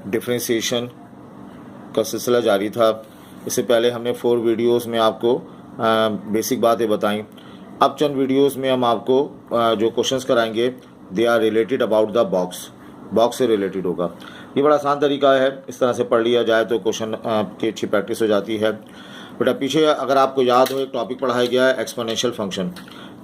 Differentiation का सिलसिला जारी था। इससे पहले हमने 4 वीडियोस में आपको बेसिक बातें बताई। अब चंद वीडियोस में हम आपको जो क्वेश्चंस कराएंगे they are related about the box से रिलेटेड होगा। ये बड़ा आसान तरीका है, इस तरह से पढ़ लिया जाए तो क्वेश्चन की अच्छी प्रैक्टिस हो जाती है। बेटा पीछे अगर आपको याद हो एक टॉपिक पढ़ाया गया है exponential function,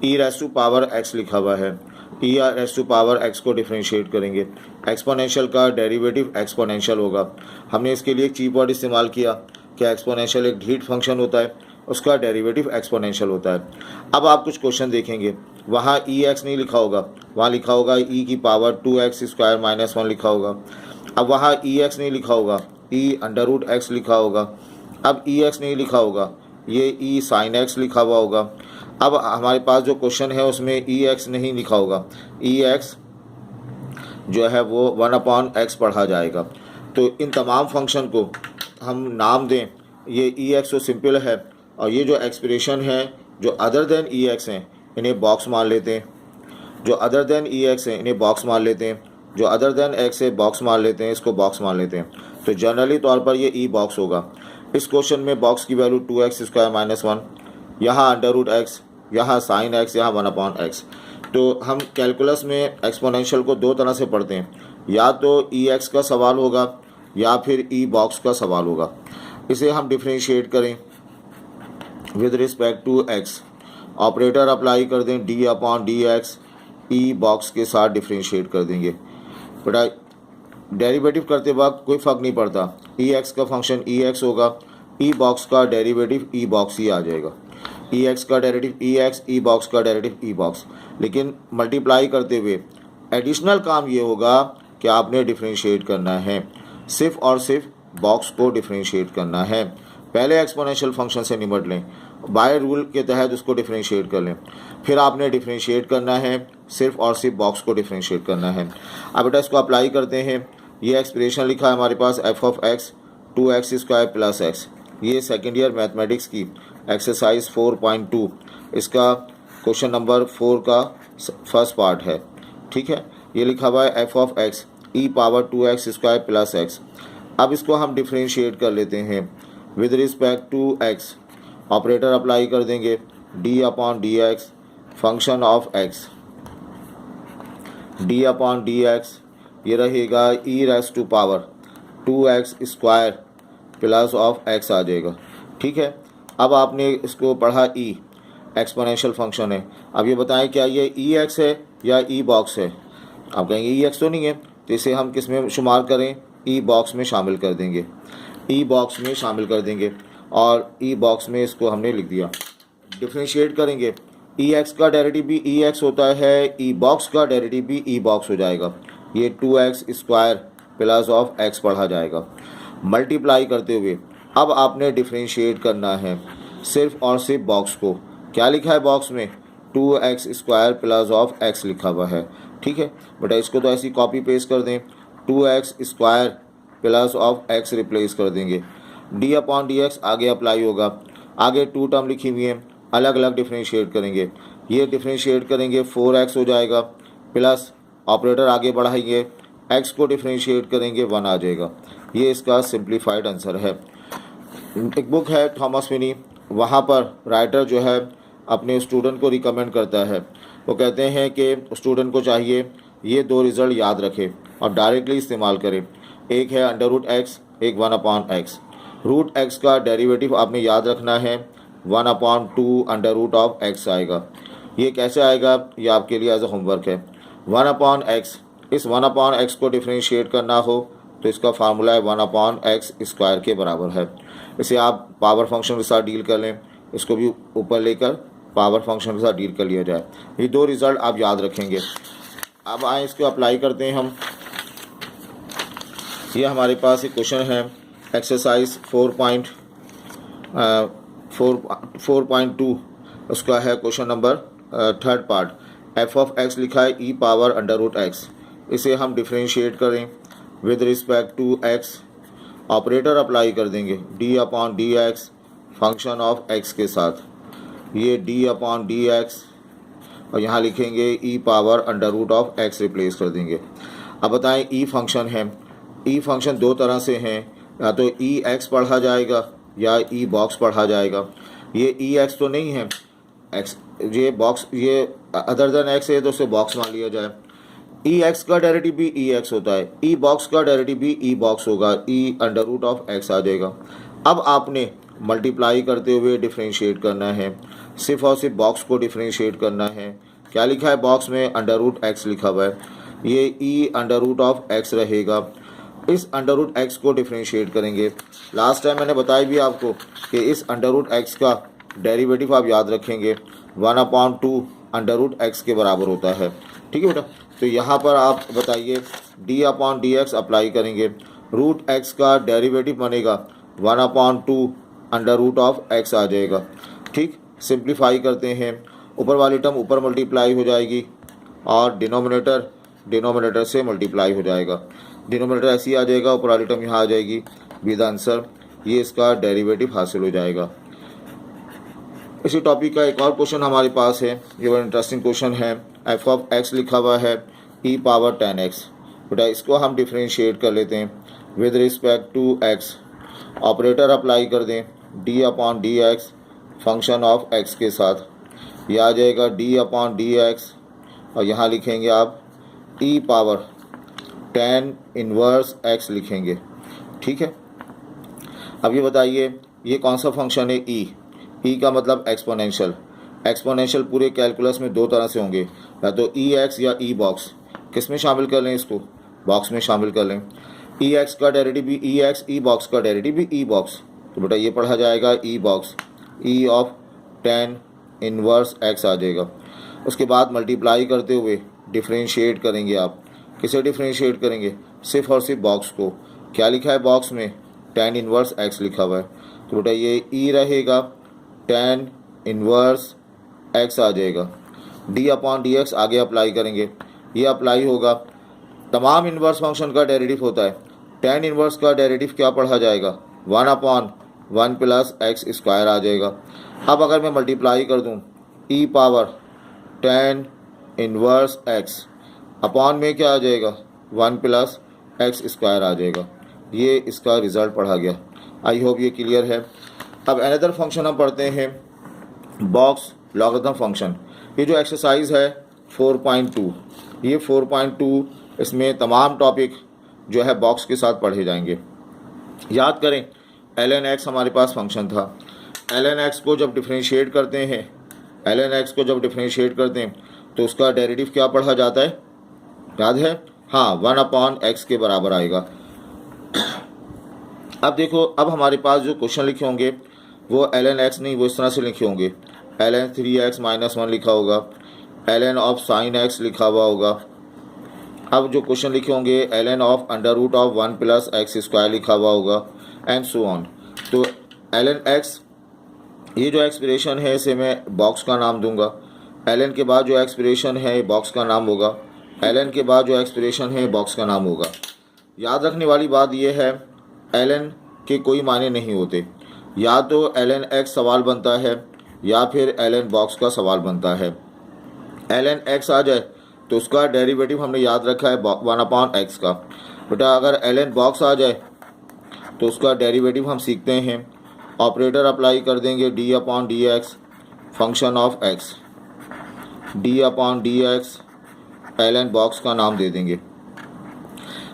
e raise to power x लिखा हुआ है। E raise to power x को डिफरेंशिएट करेंगे। एक्सपोनेंशियल का डेरिवेटिव एक्सपोनेंशियल होगा। हमने इसके लिए एक चीप वर्ड इस्तेमाल किया कि एक्सपोनेंशियल एक ढीठ फंक्शन होता है, उसका डेरिवेटिव एक्सपोनेंशियल होता है। अब आप कुछ क्वेश्चन देखेंगे, वहाँ ई एक्स नहीं लिखा होगा, वहाँ लिखा होगा ई की पावर 2x स्क्वायर माइनस 1 लिखा होगा। अब वहाँ ई एक्स नहीं लिखा होगा, ई अंडर रूट एक्स लिखा होगा। अब ई एक्स नहीं लिखा होगा, ये ई साइन एक्स लिखा हुआ होगा। अब हमारे पास जो क्वेश्चन है उसमें ई एक्स नहीं लिखा होगा, ई एक्स जो है वो 1/x पढ़ा जाएगा। तो इन तमाम फंक्शन को हम नाम दें, ये ई एक्स तो सिंपल है, और ये जो एक्सप्रेशन है जो अदर देन ई एक्स हैं इन्हें बॉक्स मान लेते हैं, जो अदर देन ई एक्स हैं इन्हें बॉक्स मान लेते हैं, जो अदर देन एक्स है बॉक्स मान लेते हैं, इसको बॉक्स मान लेते हैं। तो जनरली तौर पर ये ई बॉक्स होगा। इस क्वेश्चन में बॉक्स की वैल्यू 2x स्क्वायर माइनस 1, यहाँ अंडर रूट एक्स, यहाँ साइन एक्स, यहाँ 1/x। तो हम कैलकुलस में एक्सपोनेंशियल को दो तरह से पढ़ते हैं, या तो ई एक्स का सवाल होगा या फिर ई बॉक्स का सवाल होगा। इसे हम डिफ्रेंशिएट करें with respect to x, operator apply कर दें d/dx, ई बॉक्स के साथ डिफ्रेंशिएट कर देंगे। बेटा डेरिवेटिव करते वक्त कोई फ़र्क नहीं पड़ता, ई एक्स का फंक्शन ई एक्स होगा, ई बॉक्स का डेरिवेटिव ई बॉक्स ही आ जाएगा। ई एक्स का डेरिवेटिव ई एक्स, ई बॉक्स का डेरिवेटिव ई बॉक्स। लेकिन मल्टीप्लाई करते हुए एडिशनल काम ये होगा कि आपने डिफ्रेंशिएट करना है, सिर्फ और सिर्फ बॉक्स को डिफ्रेंशिएट करना है। पहले एक्सपोनेंशियल फंक्शन से निपट लें, बाय रूल के तहत उसको डिफ्रेंशिएट कर लें, फिर आपने डिफ्रेंशिएट करना है, सिर्फ और सिर्फ बॉक्स को डिफ्रेंशिएट करना है। अब बेटा इसको अप्लाई करते हैं। ये एक्सप्रेशन लिखा है हमारे पास f(x) 2x square plus x. ये सेकेंड ईयर मैथमेटिक्स की एक्सरसाइज 4.2 इसका क्वेश्चन नंबर 4 का फर्स्ट पार्ट है। ठीक है, ये लिखा हुआ है f(x) e power 2x square plus x. अब इसको हम डिफ्रेंशिएट कर लेते हैं with respect to x, operator apply कर देंगे d/dx function of x, d/dx ये रहेगा e raise to power 2x square plus of x आ जाएगा। ठीक है, अब आपने इसको पढ़ा ई एक्सपोनेंशियल फंक्शन है। अब ये बताएं क्या ये ई एक्स है या ई बॉक्स है? आप कहेंगे ई एक्स तो नहीं है, तो इसे हम किस में शुमार करें? ई बॉक्स में शामिल कर देंगे, ई बॉक्स में शामिल कर देंगे, और ई बॉक्स में इसको हमने लिख दिया। डिफ्रेंशिएट करेंगे, ई एक्स का डेरिवेटिव भी ई एक्स होता है, ई बॉक्स का डेरिवेटिव भी ई बॉक्स हो जाएगा। ये 2x square plus of x पढ़ा जाएगा। मल्टीप्लाई करते हुए अब आपने डिफ्रेंशिएट करना है सिर्फ और सिर्फ बॉक्स को। क्या लिखा है बॉक्स में? 2x square plus of x लिखा हुआ है। ठीक है बेटा, इसको तो ऐसी कॉपी पेस्ट कर दें, 2x square plus of x replace कर देंगे, d/dx आगे अप्लाई होगा। आगे 2 टर्म लिखी हुई हैं, अलग अलग डिफ्रेंशिएट करेंगे। ये डिफ्रेंशिएट करेंगे 4x हो जाएगा, प्लस ऑपरेटर आगे बढ़ाएंगे, x को डिफ्रेंशिएट करेंगे 1 आ जाएगा। ये इसका सिंप्लीफाइड आंसर है। एक बुक है थॉमस विनी, वहाँ पर राइटर जो है अपने स्टूडेंट को रिकमेंड करता है। वो कहते हैं कि स्टूडेंट को चाहिए ये 2 रिज़ल्ट याद रखे और डायरेक्टली इस्तेमाल करें। एक है अंडर रूट एक्स, एक 1/x। रूट एक्स का डेरिवेटिव आपने याद रखना है, 1/2 अंडर रूट ऑफ एक्स आएगा। ये कैसे आएगा ये आपके लिए एज अ होमवर्क है। 1/x, इस 1/x को डिफ्रेंशिएट करना हो तो इसका फार्मूला है 1/x स्क्वायर के बराबर है। इसे आप पावर फंक्शन के साथ डील कर लें, इसको भी ऊपर लेकर पावर फंक्शन के साथ डील कर लिया जाए। ये 2 रिज़ल्ट आप याद रखेंगे। अब आए इसको अप्लाई करते हैं हम। ये हमारे पास एक क्वेश्चन है एक्सरसाइज 4.2 उसका है question number third part. f(x) लिखा है e power under root x. इसे हम डिफ्रेंशिएट करें with respect to x, operator apply कर देंगे d/dx फंक्शन ऑफ x के साथ। ये d/dx और यहाँ लिखेंगे e power under root of x replace कर देंगे। अब बताएं ई फंक्शन है, ई फंक्शन दो तरह से हैं, या तो ई एक्स पढ़ा जाएगा या ई बॉक्स पढ़ा जाएगा। ये ई एक्स तो नहीं है, एक्स ये बॉक्स, ये अदर देन एक्स है तो उसे बॉक्स मान लिया जाए। ई एक्स का डेरिवेटिव भी ई एक्स होता है, ई बॉक्स का डेरिवेटिव भी ई बॉक्स होगा, e under root of x आ जाएगा। अब आपने मल्टीप्लाई करते हुए डिफ्रेंशिएट करना है, सिर्फ और सिर्फ बॉक्स को डिफ्रेंशिएट करना है। क्या लिखा है बॉक्स में? अंडर रूट एक्स लिखा हुआ है, ये e under root of x रहेगा। इस अंडर रूट एक्स को डिफ्रेंशिएट करेंगे। लास्ट टाइम मैंने बताया भी आपको कि इस अंडर रूट एक्स का डेरिवेटिव आप याद रखेंगे 1/2 अंडर रूट एक्स के बराबर होता है। ठीक है बेटा, तो यहाँ पर आप बताइए d/dx अप्लाई करेंगे, रूट एक्स का डेरिवेटिव बनेगा 1/2 अंडर रूट ऑफ एक्स आ जाएगा। ठीक, सिंप्लीफाई करते हैं, ऊपर वाली टर्म ऊपर मल्टीप्लाई हो जाएगी और डिनोमिनेटर से मल्टीप्लाई हो जाएगा। डिनोमिनेटर ऐसे ही आ जाएगा, ऊपर वाली टर्म यहाँ आ जाएगी, विद आंसर ये इसका डेरिवेटिव हासिल हो जाएगा। इसी टॉपिक का एक और क्वेश्चन हमारे पास है, ये बड़ा इंटरेस्टिंग क्वेश्चन है। एफ ऑफ एक्स लिखा हुआ है ई पावर 10x। बेटा इसको हम डिफ्रेंशिएट कर लेते हैं with respect to x. Operator apply कर दें d/dx फंक्शन ऑफ x के साथ, यह आ जाएगा d/dx और यहाँ लिखेंगे आप ई पावर 10 इनवर्स x लिखेंगे। ठीक है, अब ये बताइए ये कौन सा फंक्शन है? ई का मतलब एक्सपोनेंशियल। एक्सपोनेंशियल पूरे कैलकुलस में दो तरह से होंगे, या तो ई एक्स या ई बॉक्स। किस में शामिल कर लें इसको? बॉक्स में शामिल कर लें। ई एक्स का डेरिवेटिव भी ई एक्स, ई बॉक्स का डेरिवेटिव भी ई बॉक्स, तो बेटा ये पढ़ा जाएगा e box, e of 10 inverse x आ जाएगा। उसके बाद मल्टीप्लाई करते हुए डिफ्रेंशिएट करेंगे आप। किसे डिफ्रेंशिएट करेंगे? सिर्फ और सिर्फ बॉक्स को। क्या लिखा है बॉक्स में? 10 इनवर्स एक्स लिखा हुआ है, तो बेटा ये ई रहेगा 10 इनवर्स एक्स आ जाएगा। d/dx आगे अप्लाई करेंगे, ये अप्लाई होगा, तमाम इन्वर्स फंक्शन का डेरिवेटिव होता है। 10 इन्वर्स का डेरिवेटिव क्या पढ़ा जाएगा? 1/1 प्लस एक्स स्क्वायर आ जाएगा। अब अगर मैं मल्टीप्लाई कर दूं ई पावर 10 इन्वर्स एक्स, अपॉन में क्या आ जाएगा? 1 प्लस एक्स स्क्वायर आ जाएगा। ये इसका रिज़ल्ट पढ़ा गया। आई होप ये क्लियर है। अब अनदर फंक्शन हम पढ़ते हैं, बॉक्स लॉगरिथम फंक्शन। ये जो एक्सरसाइज है 4.2, ये 4.2 इसमें तमाम टॉपिक जो है बॉक्स के साथ पढ़े जाएंगे। याद करें ln x हमारे पास फंक्शन था। ln x को जब डिफ्रेंशिएट करते हैं, ln x को जब डिफ्रेंशिएट करते हैं तो उसका डेरिवेटिव क्या पढ़ा जाता है? याद है? हाँ, 1/x के बराबर आएगा। अब देखो, अब हमारे पास जो क्वेश्चन लिखे होंगे वो ln x नहीं, वो इस तरह से लिखे होंगे, ln 3x - 1 लिखा होगा, ln ऑफ साइन x लिखा हुआ होगा। अब जो क्वेश्चन लिखे होंगे ln of under root of 1 plus x square लिखा हुआ होगा, एंड सो ऑन। तो ln x, ये जो एक्सप्रेशन है इसे मैं बॉक्स का नाम दूंगा। ln के बाद जो एक्सप्रेशन है बॉक्स का नाम होगा, ln के बाद जो एक्सप्रेशन है बॉक्स का नाम होगा। याद रखने वाली बात यह है, ln के कोई मायने नहीं होते, या तो ln x सवाल बनता है या फिर ln बॉक्स का सवाल बनता है। ln x आ जाए तो उसका डेरिवेटिव हमने याद रखा है 1/x का। बेटा अगर ln बॉक्स आ जाए तो उसका डेरिवेटिव हम सीखते हैं, ऑपरेटर अप्लाई कर देंगे d/dx function of x, d/dx ln box का नाम दे देंगे।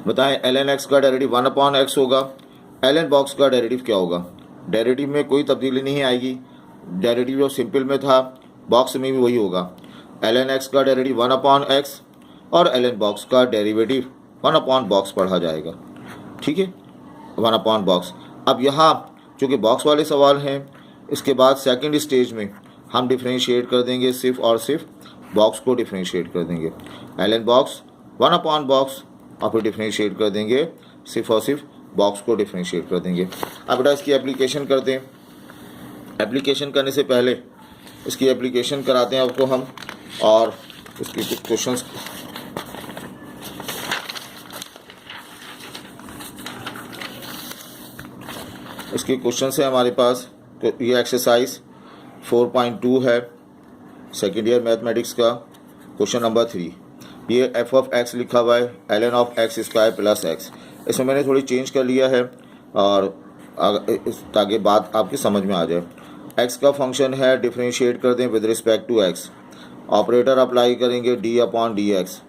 बताएं ln x का डेरिवेटिव 1/x होगा, ln बॉक्स का डेरिवेटिव क्या होगा? डेरिवेटिव में कोई तब्दीली नहीं आएगी, डेरिवेटिव जो सिंपल में था बॉक्स में भी वही होगा। ln x का डेरिवेटिव 1/x और ln बॉक्स का डेरिवेटिव 1/बॉक्स पढ़ा जाएगा। ठीक है, 1/बॉक्स। अब यहाँ चूँकि बॉक्स वाले सवाल हैं, इसके बाद सेकंड स्टेज में हम डिफ्रेंशिएट कर देंगे, सिर्फ और सिर्फ बॉक्स को डिफ्रेंशिएट कर देंगे। ln बॉक्स 1/बॉक्स और फिर डिफ्रेंशिएट कर देंगे, सिर्फ और सिर्फ बॉक्स को डिफ्रेंशिएट कर देंगे। अब बेटा इसकी एप्लीकेशन करते हैं। एप्लीकेशन करने से पहले इसकी एप्लीकेशन कराते हैं आपको हम, और इसके कुछ क्वेश्चंस इसके क्वेश्चन है हमारे पास। ये एक्सरसाइज 4.2 है, सेकेंड ईयर मैथमेटिक्स का, क्वेश्चन नंबर 3। ये f ऑफ x लिखा हुआ है, ln of x square plus x। इसमें मैंने थोड़ी चेंज कर लिया है और ताकि बात आपकी समझ में आ जाए। एक्स का फंक्शन है, डिफरेंशिएट कर दें with respect to x. Operator apply करेंगे d upon d x,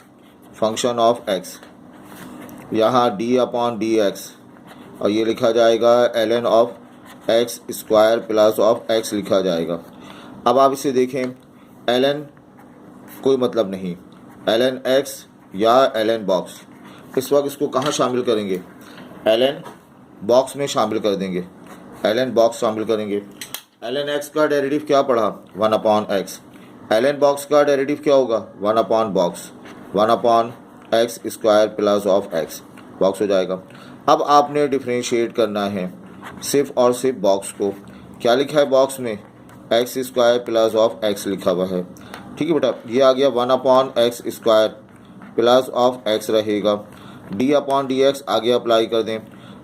function of x, यहाँ डी अपॉन डी एक्स, और ये लिखा जाएगा ln of x square plus of x लिखा जाएगा। अब आप इसे देखें, ln कोई मतलब नहीं, ln x या ln बॉक्स, इस वक्त इसको कहाँ शामिल करेंगे, ln बॉक्स में शामिल कर देंगे, ln बॉक्स शामिल करेंगे। ln x का डेरिवेटिव क्या पढ़ा, 1 अपॉन एक्स। ln बॉक्स का डेरिवेटिव क्या होगा, 1 upon box, 1 upon x square plus of x, box हो जाएगा। अब आपने डिफरेंशिएट करना है सिर्फ और सिर्फ बॉक्स को। क्या लिखा है बॉक्स में, x square plus of x लिखा हुआ है, ठीक है बेटा। ये आ गया 1 upon x square plus of x रहेगा, डी अपॉन डी एक्स आगे अप्लाई कर दें।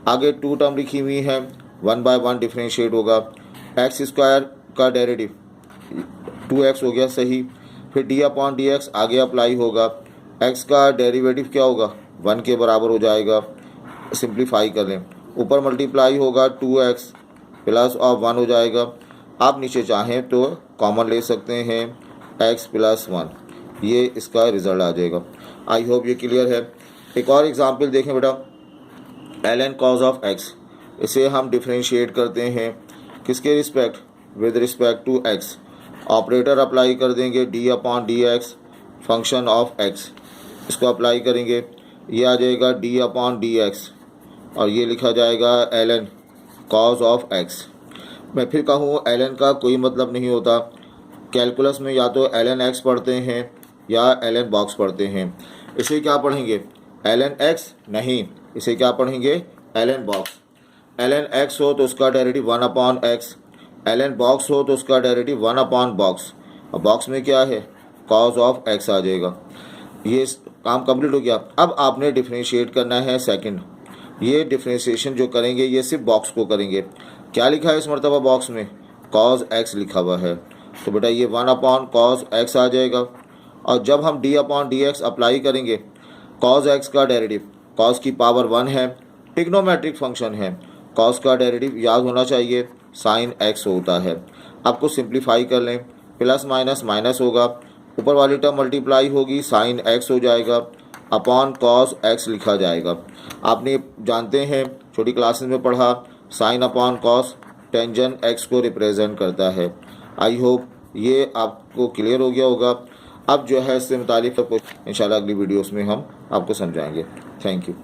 आगे 2 टर्म लिखी हुई है, 1 बाय 1 डिफरेंशिएट होगा। एक्स स्क्वायर का डेरिवेटिव 2x हो गया सही, फिर डी अपॉन डी एक्स आगे अप्लाई होगा। एक्स का डेरिवेटिव क्या होगा, 1 के बराबर हो जाएगा, सिंप्लीफाई कर लें, ऊपर मल्टीप्लाई होगा 2x प्लस ऑफ 1 हो जाएगा। आप नीचे चाहें तो कॉमन ले सकते हैं x प्लस 1, ये इसका रिज़ल्ट आ जाएगा। आई होप ये क्लियर है। एक और एग्जांपल देखें बेटा, ln कॉज ऑफ x, इसे हम डिफरेंशिएट करते हैं किसके respect, with respect to x। Operator apply कर देंगे d upon d x, function of x, इसको अप्लाई करेंगे, ये आ जाएगा डी अपॉन डी एक्स, और ये लिखा जाएगा ln कॉज ऑफ x। मैं फिर कहूँ ln का कोई मतलब नहीं होता, कैलकुलस में या तो ln x पढ़ते हैं या ln बॉक्स पढ़ते हैं। इसे क्या पढ़ेंगे, ln x नहीं, इसे क्या पढ़ेंगे, ln बॉक्स। ln x हो तो उसका derivative 1 upon x, ln box हो तो उसका डेरिवेटिव 1 अपॉन बॉक्स, और बॉक्स में क्या है, कॉज ऑफ x आ जाएगा। ये काम कंप्लीट हो गया। अब आपने डिफरेंशिएट करना है सेकंड। ये डिफरेंशिएशन जो करेंगे ये सिर्फ बॉक्स को करेंगे। क्या लिखा है इस मरतबा बॉक्स में, कॉज x लिखा हुआ है, तो बेटा ये 1 अपॉन कॉज x आ जाएगा। और जब हम D upon d x apply करेंगे, कॉज x का डेरिवेटिव, कॉज की पावर 1 है, ट्रिग्नोमेट्रिक फंक्शन है, कॉज का डेरिवेटिव याद होना चाहिए साइन x होता है। आपको सिंप्लीफाई कर लें, प्लस माइनस माइनस होगा, ऊपर वाली टर्म मल्टीप्लाई होगी, साइन x हो जाएगा, अपॉन कॉस x लिखा जाएगा। आपने जानते हैं छोटी क्लासेस में पढ़ा, sine upon cos tangent x को रिप्रेजेंट करता है। आई होप ये आपको क्लियर हो गया होगा। अब जो है इससे मुतालिक इंशाल्लाह अगली वीडियोस में हम आपको समझाएंगे। Thank you.